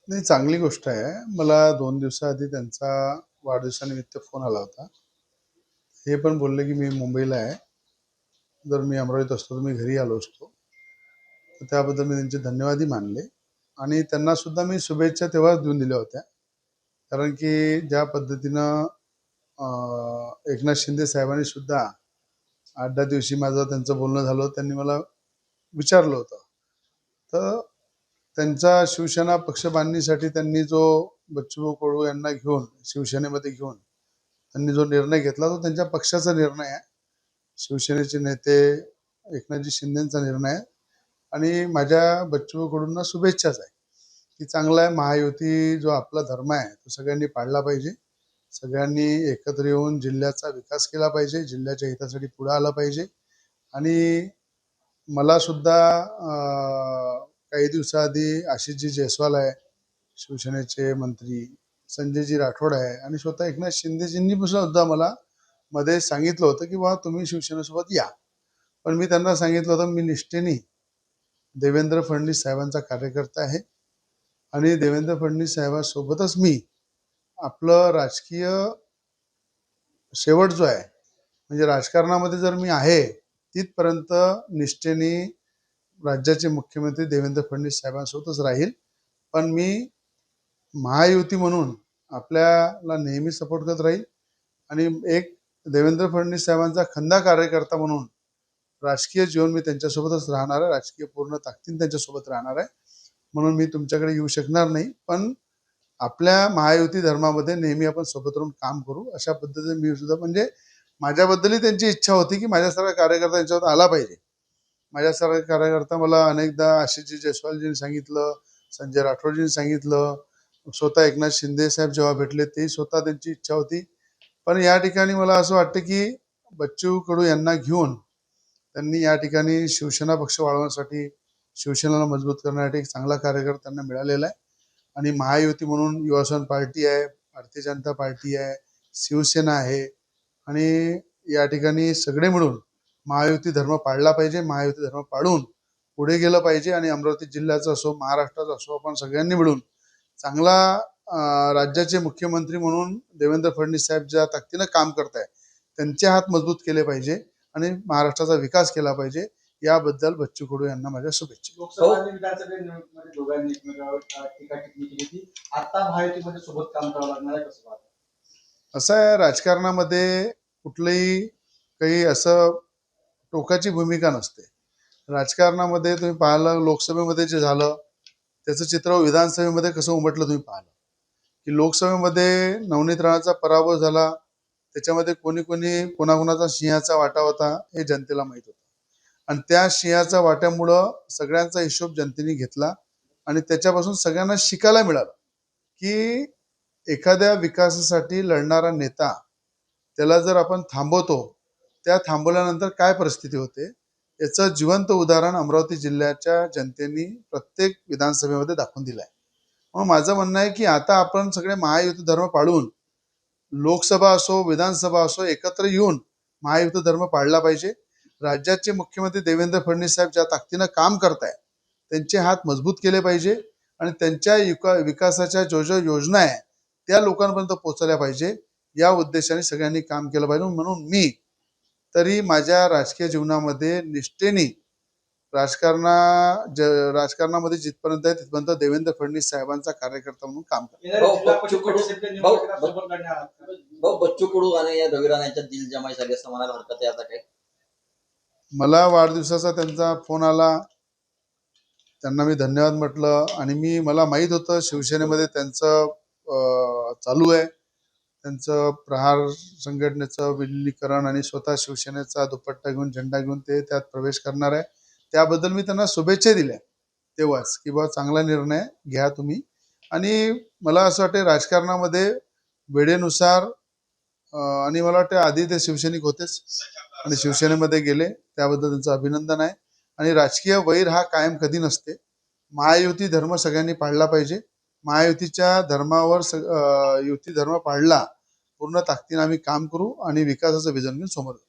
नाही, चांगली गोष्ट आहे. मला 2 दिवसाआधी त्यांचा वाढदिवसानिमित्त फोन आला होता. हे पण बोलले, की "मी मुंबईला आहे. जर मी अमरावतीत असतो, तर मी घरी आलो असतो." तर त्याबद्दल मी त्यांचे धन्यवादही मानले आणि त्यांना सुद्धा मी शुभेच्छा तेव्हाच देऊन दिल्या होत्या. कारण की ज्या पद्धतीनं एकनाथ शिंदे साहेबांनी सुद्धा 8-10 दिवशी माझं त्यांचं बोलणं झालं. त्यांनी मला विचारलं होतं. तर त्यांचा शिवसेना पक्ष बांधणीसाठी त्यांनी जो बच्चूभाऊ कडू यांना घेऊन शिवसेनेमध्ये घेऊन त्यांनी जो निर्णय घेतला तो त्यांच्या पक्षाचा निर्णय आहे. शिवसेनेचे नेते एकनाथजी शिंदेचा निर्णय आहे आणि माझ्या बच्चूभाऊ कडूंना शुभेच्छाच आहे, की चांगला आहे. महायुती जो आपला धर्म आहे तो सगळ्यांनी पाळला पाहिजे. सगळ्यांनी एकत्र येऊन जिल्ह्याचा विकास केला पाहिजे. जिल्ह्याच्या हितासाठी पुढे आला पाहिजे आणि मला सुद्धा काही दिवसाआधी आशिषजी जयस्वाल आहे, शिवसेनेचे मंत्री, संजयजी राठोड आहे आणि स्वतः एकनाथ शिंदेजींनी सुद्धा मला मध्ये सांगितलं होतं, की "बाबा तुम्ही शिवसेनेसोबत या." पण मी त्यांना सांगितलं होतं, मी निष्ठेने देवेंद्र फडणवीस साहेबांचा कार्यकर्ता आहे आणि देवेंद्र फडणवीस साहेबांसोबतच मी आपलं राजकीय शेवट जो आहे, म्हणजे राजकारणामध्ये जर मी आहे, तिथपर्यंत निष्ठेने राज्याचे मुख्यमंत्री देवेंद्र फडणवीस साहेबांसोबतच राहील. पण मी महायुती म्हणून आपल्याला नेहमी सपोर्ट करत राहील आणि एक देवेंद्र फडणवीस साहेबांचा खंदा कार्यकर्ता म्हणून राजकीय जीवन मी त्यांच्यासोबतच राहणार आहे. राजकीय पूर्ण ताकदीने त्यांच्यासोबत राहणार आहे. म्हणून मी तुमच्याकडे येऊ शकणार नाही. पण आपल्या महायुती धर्मामध्ये नेहमी आपण सोबत राहून काम करू, अशा पद्धतीने मी सुद्धा म्हणजे माझ्याबद्दलही त्यांची इच्छा होती, की माझ्यासारखा कार्यकर्ता यांच्यावर आला पाहिजे. माझ्यासारखा कार्यकर्ता मला अनेकदा आशिषजी जयस्वालजींनी सांगितलं, संजय राठोडजींनी सांगितलं, स्वतः एकनाथ शिंदे साहेब जेव्हा भेटले तेही स्वतः त्यांची इच्छा होती. पण या ठिकाणी मला असं वाटतं, की बच्चू कडू यांना घेऊन त्यांनी या ठिकाणी शिवसेना पक्ष वाढवण्यासाठी, शिवसेनेला मजबूत करण्यासाठी एक चांगला कार्यकर्ता त्यांना मिळालेला आहे आणि महायुती म्हणून युवासेना पार्टी आहे, भारतीय जनता पार्टी आहे, शिवसेना आहे आणि या ठिकाणी सगळे मिळून महायुती धर्म पाळला पाहिजे. महायुती धर्म पाळून पुढे गेलं पाहिजे आणि अमरावती जिल्ह्याचा असो, महाराष्ट्राचा असो, आपण सगळ्यांनी मिळून चांगला राज्याचे मुख्यमंत्री म्हणून देवेंद्र फडणवीस साहेब ज्या ताकदीनं काम करताय त्यांचे हात मजबूत केले पाहिजे आणि महाराष्ट्राचा विकास केला पाहिजे. याबद्दल बच्चू कडू यांना माझ्या शुभेच्छा. लोकसभा आणि विधानसभा निवडणुकीमध्ये दोघांनी एकमेकांवर टीका-टिप्पणी केली की आता महायुतीमध्ये सोबत काम करावं लागणार आहे, कसं पाहता? असं आहे, राजकारणामध्ये कुठलंही काही असं टोकाची भूमिका नसते. राजकारणामध्ये तुम्ही पाहिलं, लोकसभेमध्ये जे झालं त्याचं चित्र विधानसभेमध्ये कसं उमटलं तुम्ही पाहिलं, की लोकसभेमध्ये नवनीत राणाचा पराभव झाला. त्याच्यामध्ये कोणी कोणी कोणाकोणाचा सिंहाचा वाटा होता हे जनतेला माहीत होतं आणि त्या सिंहाच्या वाट्यामुळं सगळ्यांचा हिशोब जनतेने घेतला आणि त्याच्यापासून सगळ्यांना शिकायला मिळालं, की एखाद्या विकासासाठी लढणारा नेता त्याला जर आपण थांबवतो, त्या थांबवल्यानंतर काय परिस्थिती होते याचं जिवंत उदाहरण अमरावती जिल्ह्याच्या जनतेने प्रत्येक विधानसभेमध्ये दाखवून दिलं आहे. मग माझं म्हणणं आहे, की आता आपण सगळे महायुती धर्म पाळून लोकसभा असो, विधानसभा असो, एकत्र येऊन महायुती धर्म पाळला पाहिजे. राज्याचे मुख्यमंत्री देवेंद्र फडणवीस साहेब ज्या ताकदीनं काम करताय त्यांचे हात मजबूत केले पाहिजे आणि त्यांच्या विकासाच्या जो योजना आहे त्या लोकांपर्यंत पोहोचल्या पाहिजे. या उद्देशाने सगळ्यांनी काम केलं पाहिजे. म्हणून मी तरी माझ्या राजकीय जीवनामध्ये निष्ठेने राजकारणामध्ये जिथपर्यंत आहे तिथपर्यंत देवेंद्र फडणवीस साहेबांचा कार्यकर्ता म्हणून काम करतो. बच्चू कडू आणि या रविराण यांच्यात दिल जमाई झाली असं म्हणायला हरकत आहे आता काय? मला वाढदिवसाचा त्यांचा फोन आला, त्यांना मी धन्यवाद म्हटलं आणि मला माहीत होतं शिवसेनेमध्ये त्यांचं चालू आहे, त्यांचं प्रहार संघटनेचं विलिनीकरण आणि स्वतः शिवसेनेचा दुपट्टा घेऊन झेंडा घेऊन ते त्यात प्रवेश करणार आहे. त्याबद्दल मी त्यांना शुभेच्छा दिल्या तेव्हाच, की बाबा चांगला निर्णय घ्या तुम्ही. आणि मला असं वाटतं राजकारणामध्ये वेळेनुसार आणि मला वाटतं आधी ते शिवसैनिक होतेच आणि शिवसेनेमध्ये गेले, त्याबद्दल त्यांचं अभिनंदन आहे. आणि राजकीय वैर हा कायम कधी नसते. महायुती धर्म सगळ्यांनी पाळला पाहिजे. महायुतीच्या धर्मावर युती धर्म पाळला, पूर्ण ताकदीने आम्ही काम करू आणि विकासाचं विजन घेऊन समोर जाऊ.